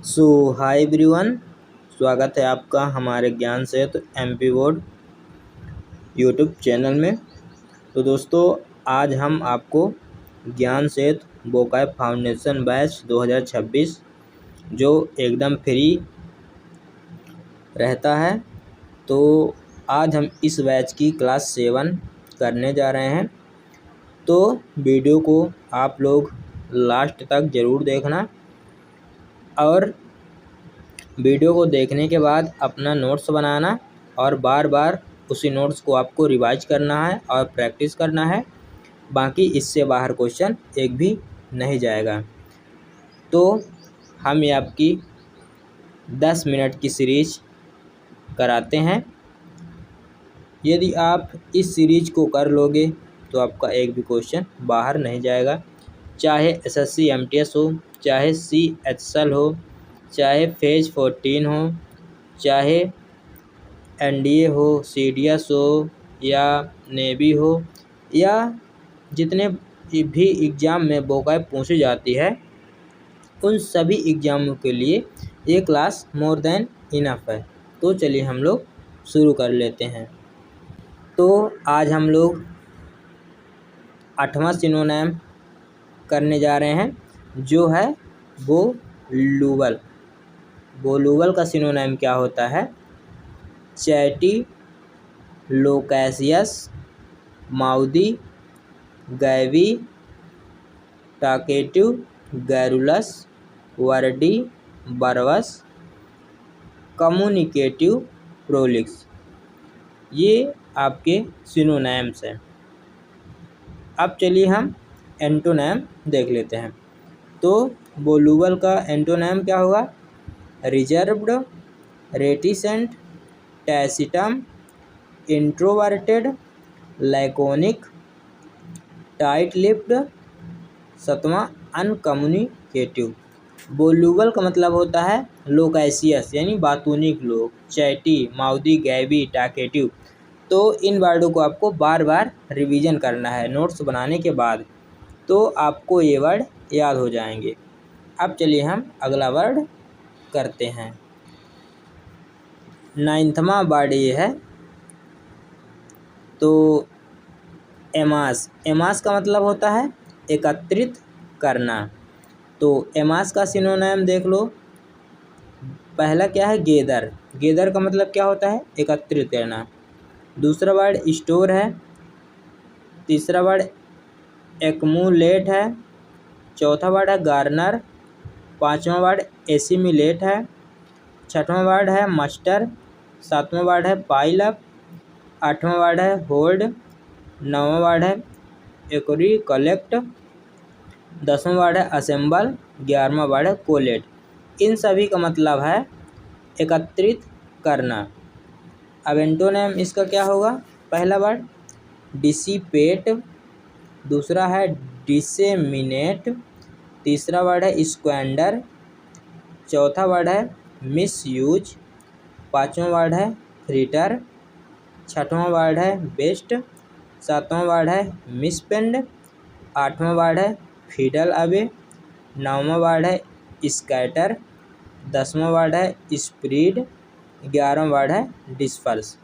सो hi everyone, स्वागत है आपका हमारे ज्ञान सेतु एमपी बोर्ड यूट्यूब चैनल में। तो दोस्तों, आज हम आपको ज्ञान सेतु वोकैब फाउंडेशन बैच 2026 जो एकदम फ्री रहता है, तो आज हम इस बैच की क्लास 7 करने जा रहे हैं। तो वीडियो को आप लोग लास्ट तक ज़रूर देखना और वीडियो को देखने के बाद अपना नोट्स बनाना और बार बार उसी नोट्स को आपको रिवाइज करना है और प्रैक्टिस करना है। बाकी इससे बाहर क्वेश्चन एक भी नहीं जाएगा। तो हम ये आपकी 10 मिनट की सीरीज कराते हैं। यदि आप इस सीरीज को कर लोगे तो आपका एक भी क्वेश्चन बाहर नहीं जाएगा, चाहे एसएससी एमटीएस हो, चाहे सीएचएसएल हो, चाहे फेज 14 हो, चाहे एनडीए हो, सीडीएस हो या नेवी हो, या जितने भी एग्ज़ाम में वोकैब पूछी जाती है उन सभी एग्ज़ामों के लिए ये क्लास मोर देन इनफ है। तो चलिए हम लोग शुरू कर लेते हैं। तो आज हम लोग 8वां सिनोनिम करने जा रहे हैं, जो है वोलूबल। वोलूबल का सिनोनिम क्या होता है? Chatty, loquacious, माउदी, गैवी, talkative, garrulous, Verde, बर्वस, communicative, Prolix. ये आपके सिनोनिम्स हैं। अब चलिए हम एंटोनिम देख लेते हैं। तो वोलूबल का एंटोनिम क्या होगा? Reserved, reticent, taciturn, introverted, laconic, tight lipped, 7वां अनकम्युनिकेटिव। वोलूबल का मतलब होता है लोकेशियस यानी बातूनिक लोग, चैटी, माउदी, गैवी, टाकेटिव। तो इन वर्डों को आपको बार बार रिवीजन करना है नोट्स बनाने के बाद, तो आपको ये वर्ड याद हो जाएंगे। अब चलिए हम अगला वर्ड करते हैं। 9वां वर्ड ये है, तो एमास। एमास का मतलब होता है एकत्रित करना। तो एमास का सिनोनिम देख लो। पहला क्या है? गेदर। गेदर का मतलब क्या होता है? एकत्रित करना। दूसरा वर्ड स्टोर है। तीसरा वर्ड एक्मुलेट है। चौथा वर्ड है गार्नर। 5वां वर्ड एसिमिलेट है। 6वां वर्ड है मस्टर। 7वां वर्ड है पाइल अप। 8वां वर्ड है होल्ड। 9वां वर्ड है एक्री कलेक्ट। 10वां वर्ड है असेंबल। 11वां वर्ड है कोलेट। इन सभी का मतलब है एकत्रित करना। अब एंटोनिम इसका क्या होगा? पहला वर्ड डिसिपेट, दूसरा है डिसेमिनेट, तीसरा वर्ड है स्क्वेंडर, चौथा वर्ड है मिसयूज, 5वां वर्ड है फ्रिटर, 6वां वर्ड है बेस्ट, 7वां वर्ड है मिसपेंड, 8वां वर्ड है फिडल अवे, 9वां वर्ड है स्कैटर, 10वां वर्ड है स्प्रीड, 11वां वर्ड है डिस्पर्स।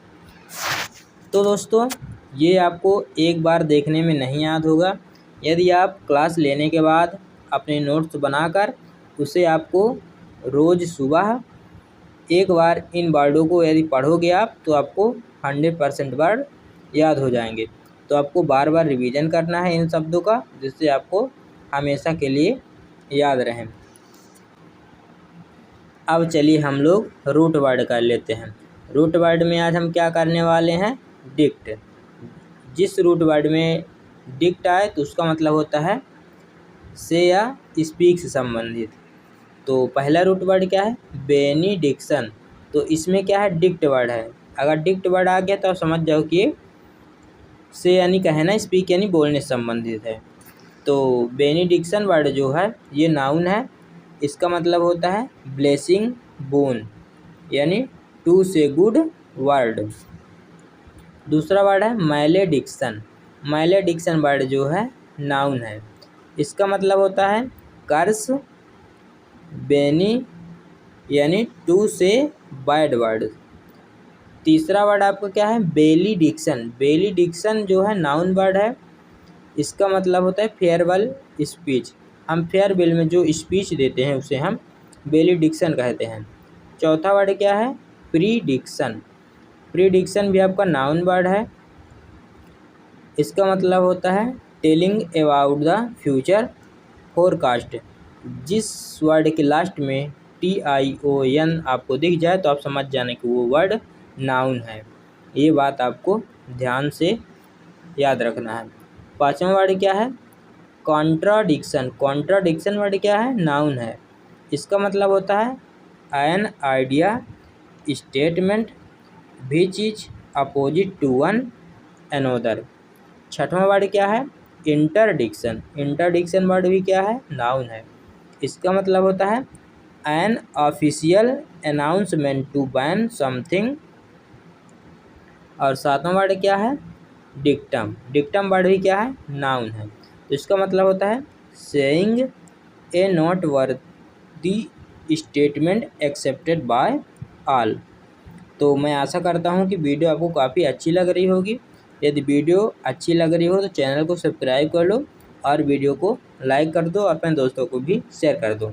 तो दोस्तों, ये आपको एक बार देखने में नहीं याद होगा। यदि आप क्लास लेने के बाद अपने नोट्स बनाकर उसे आपको रोज़ सुबह एक बार इन वर्डों को यदि पढ़ोगे आप, तो आपको 100% वर्ड याद हो जाएंगे। तो आपको बार बार रिवीजन करना है इन शब्दों का, जिससे आपको हमेशा के लिए याद रहें। अब चलिए हम लोग रूट वर्ड कर लेते हैं। रूट वर्ड में आज हम क्या करने वाले हैं? डिक्ट। जिस रूट वर्ड में डिक्ट आए तो उसका मतलब होता है से या स्पीक से संबंधित। तो पहला रूट वर्ड क्या है? बेनिडिक्शन। तो इसमें क्या है? डिक्ट वर्ड है। अगर डिक्ट वर्ड आ गया तो आप समझ जाओ कि से यानी कहना, स्पीक यानी बोलने से संबंधित है। तो बेनिडिक्शन वर्ड जो है ये नाउन है। इसका मतलब होता है ब्लेसिंग बोन यानी टू से गुड वर्ड। दूसरा वर्ड है मैलेडिक्शन। मैलेडिक्शन वर्ड जो है नाउन है। इसका मतलब होता है कर्स, बेनिडिक्शन यानी टू से बैड वर्ड। तीसरा वर्ड आपका क्या है, बेली डिक्शन। बेली डिक्शन जो है नाउन वर्ड है, इसका मतलब होता है फेयरवेल स्पीच। हम फेयरवेल में जो स्पीच देते हैं उसे हम बेली डिक्शन कहते हैं। चौथा वर्ड क्या है, प्रीडिक्शन। प्रीडिक्शन भी आपका नाउन वर्ड है, इसका मतलब होता है telling about the future forecast. जिस वर्ड के लास्ट में TION आपको दिख जाए तो आप समझ जाने कि वो वर्ड नाउन है। ये बात आपको ध्यान से याद रखना है। पांचवा वर्ड क्या है, कॉन्ट्राडिक्शन। कॉन्ट्राडिक्शन वर्ड क्या है, नाउन है, इसका मतलब होता है an idea statement which is opposite to one another. छठवां वर्ड क्या है, इंटरडिक्शन। इंटरडिक्शन वर्ड भी क्या है, नाउन है, इसका मतलब होता है an official announcement to ban something. और सातवां वर्ड क्या है, डिक्टम। डिक्टम वर्ड भी क्या है, नाउन है, तो इसका मतलब होता है saying A not worthy statement accepted by all. तो मैं आशा करता हूँ कि वीडियो आपको काफ़ी अच्छी लग रही होगी। यदि वीडियो अच्छी लग रही हो तो चैनल को सब्सक्राइब कर लो और वीडियो को लाइक कर दो और अपने दोस्तों को भी शेयर कर दो।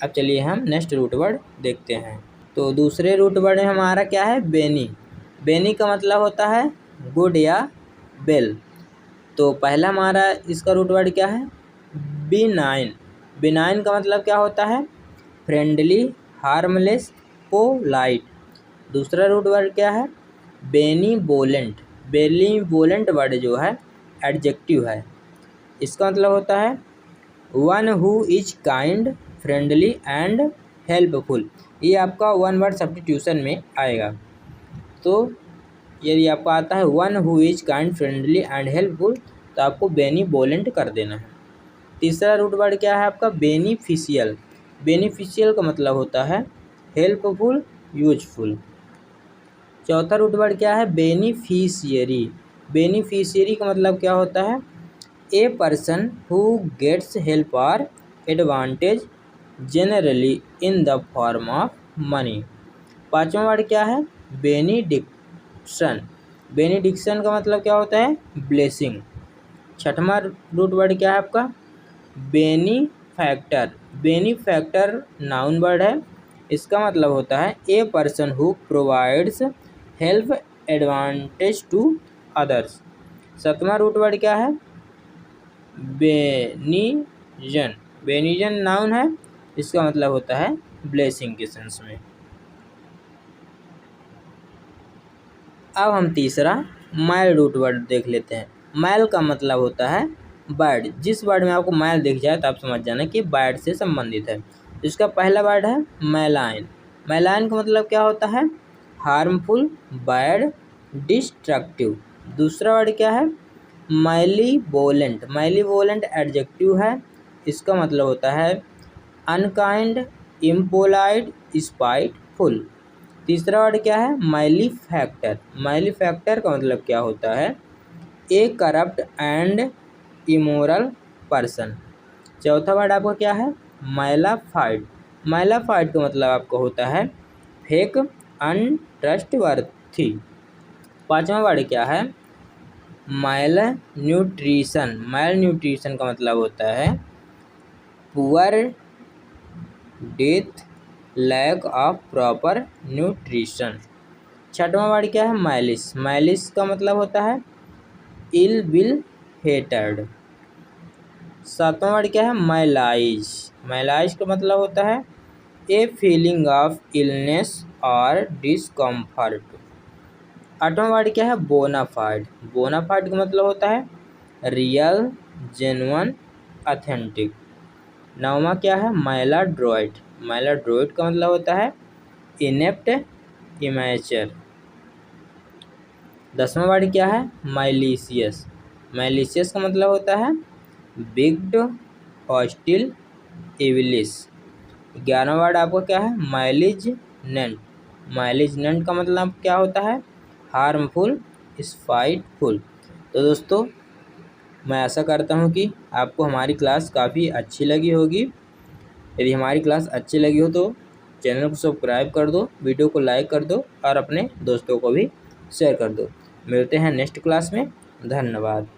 अब चलिए हम नेक्स्ट रूट वर्ड देखते हैं। तो दूसरे रूट वर्ड में हमारा क्या है, बेनी। बेनी का मतलब होता है गुड या बेल। तो पहला हमारा इसका रूट वर्ड क्या है, बिनाइन। बिनाइन का मतलब क्या होता है, फ्रेंडली, हार्मलेस, पोलाइट। दूसरा रूट वर्ड क्या है, बेनीवोलेंट। बेनीवोलेंट वर्ड जो है एडजेक्टिव है, इसका मतलब होता है one who is kind, friendly and helpful. ये आपका वन वर्ड सब्स्टिट्यूशन में आएगा। तो यदि आपको आता है one who is kind, friendly and helpful, तो आपको बेनीवोलेंट कर देना है। तीसरा रूट वर्ड क्या है आपका, बेनिफिशियल। बेनिफिशियल का मतलब होता है हेल्पफुल, यूजफुल। चौथा रूट वर्ड क्या है, बेनिफिशियरी। बेनिफिशियरी का मतलब क्या होता है, a person who gets help और advantage generally in the form of money. पांचवा वर्ड क्या है, बेनिडिक्शन। बेनिडिक्शन का मतलब क्या होता है, ब्लेसिंग। छठवां रूट वर्ड क्या है आपका, बेनीफैक्टर। बेनीफैक्टर नाउन वर्ड है, इसका मतलब होता है a person who provides help advantage to others. सातवां रूट वर्ड क्या है, बेनिजन। बेनिजन नाउन है, इसका मतलब होता है ब्लेसिंग के सेंस में। अब हम तीसरा मैल रूट वर्ड देख लेते हैं। मैल का मतलब होता है बर्ड। जिस वर्ड में आपको मैल दिख जाए तो आप समझ जाना कि बर्ड से संबंधित है। इसका पहला वर्ड है मैलाइन। मैलाइन का मतलब क्या होता है, हार्मफुल, बैड, डिस्ट्रक्टिव। दूसरा वर्ड क्या है, मैलीवोलेंट। मैलीवोलेंट एडजेक्टिव है, इसका मतलब होता है अनकाइंड, इम्पोलाइट, स्पाइटफुल। तीसरा वर्ड क्या है, मैलीफैक्टर। मैलीफैक्टर का मतलब क्या होता है, ए करप्ट एंड इमोरल पर्सन। चौथा वर्ड आपका क्या है, मैलाफाइड। मैलाफाइड का मतलब आपका होता है फेक, अनट्रस्टवर्थी। पांचवा वर्ड क्या है, मैल न्यूट्रिशन। मैल न्यूट्रिशन का मतलब होता है poor, death, lack of proper nutrition. छठवां वर्ड क्या है, मैलिस। मैलिस का मतलब होता है इल विल, हेटेड। सातवां वर्ड क्या है, मैलाइज। मैलाइज का मतलब होता है ए फीलिंग ऑफ इलनेस और डिस्कम्फर्ट। आठवां वर्ड क्या है, बोनाफाइड। बोनाफाइड का मतलब होता है रियल, जेन्युइन, ऑथेंटिक। नौवां क्या है, मैलाड्रोइट। मैलाड्रोइट का मतलब होता है इनेप्ट, इमेच्योर। दसवां वर्ड क्या है, मैलिशियस। मैलिशियस का मतलब होता है बिग्ड, हॉस्टिल, इविलिस। 11वां वर्ड आपका क्या है, मैलिजनेंट। मैलिजनेंट का मतलब क्या होता है, हार्मफुल, स्पाइटफुल। तो दोस्तों मैं आशा करता हूँ कि आपको हमारी क्लास काफ़ी अच्छी लगी होगी। यदि हमारी क्लास अच्छी लगी हो तो चैनल को सब्सक्राइब कर दो, वीडियो को लाइक कर दो और अपने दोस्तों को भी शेयर कर दो। मिलते हैं नेक्स्ट क्लास में। धन्यवाद।